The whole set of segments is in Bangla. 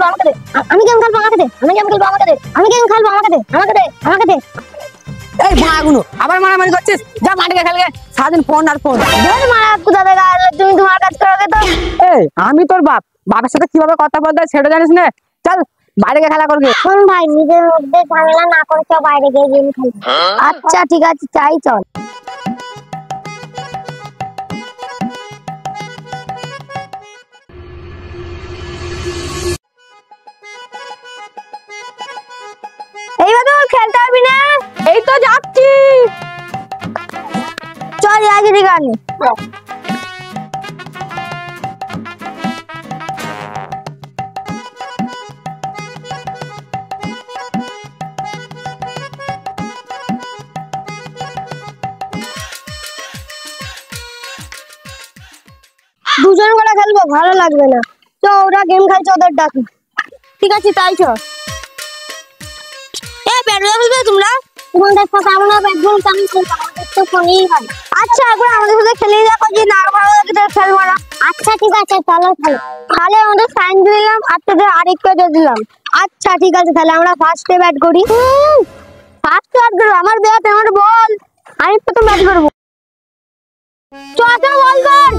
আমাকে দে, আমি গেম খেলবো, আমাকে দে, আমি গেম খেলবো, আমাকে দে, আমি গেম খেলবো, আমাকে দে, আমাকে দে, আমাকে দে। এই ভাগুনো আবার মারামারি করছিস, যা মাঠে গিয়ে খেলগে, সারাদিন ফোন আর ফোন। ধর মারা কোথা থেকে আসলে, তুমি তোমার কাজ করোগে তো। এই আমি তোর বাপ, বাপের সাথে কিভাবে কথা বলতে হয় সেটা জানিস না? চল বাইরে গিয়ে খেলা করবি। শোন ভাই, নিজের মধ্যে ঝামেলা না করে চল বাইরে গিয়ে গেম খেলবি। আচ্ছা ঠিক আছে, চাই চল। এইবার তো খেলতে পারবি না। এই তো যাচ্ছি। চল আগে ঠিক আছে। দুজন করে খেলবো, ভালো লাগবে না। তো ওরা গেম খেলছে, ওদের ডাকি। ঠিক আছে তাই চল। ব্যাট বল খেলবে তোমরা? তোমাদের সাথে আমরা ব্যাট বল কেমন খেলবো, আমাদের তো ফোনেই হয়। আচ্ছা একবার আমাদের সাথে খেলে দেখো, যে না ভালো লাগে তো খেলবো না। আচ্ছা ঠিক আছে, চলো খেলো। তাহলে আমাদের সাইন দিলাম আর তোদের আরেকটা দিয়ে দিলাম। আচ্ছা ঠিক আছে, তাহলে আমরা ফার্স্টে ব্যাট করি। ফার্স্ট ব্যাট করবো, আমার ব্যাট, আমার বল, আমি প্রথম ব্যাট করবো। চল বল কর।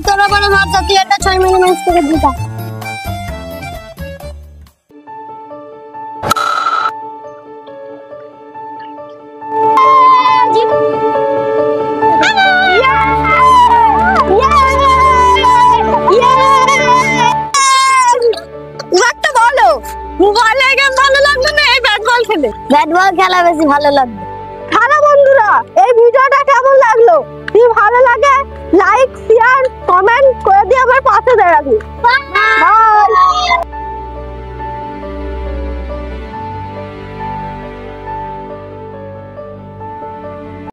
তোরা বড় ভাবছা তুই একটা 6 মিনিট ম্যাচ করে দিতা। বলো মোবাইলে গেম ভালো লাগবে না এই ব্যাট বল খেলে? ব্যাট বল খেলা বেশি ভালো লাগবে। হ্যালো বন্ধুরা, এই ভিডিওটা কেমন লাগলো? যদি ভালো লাগে লাইক শেয়ার কমেন্ট করে দিয়ে আমার পাশে দাঁড়াবি।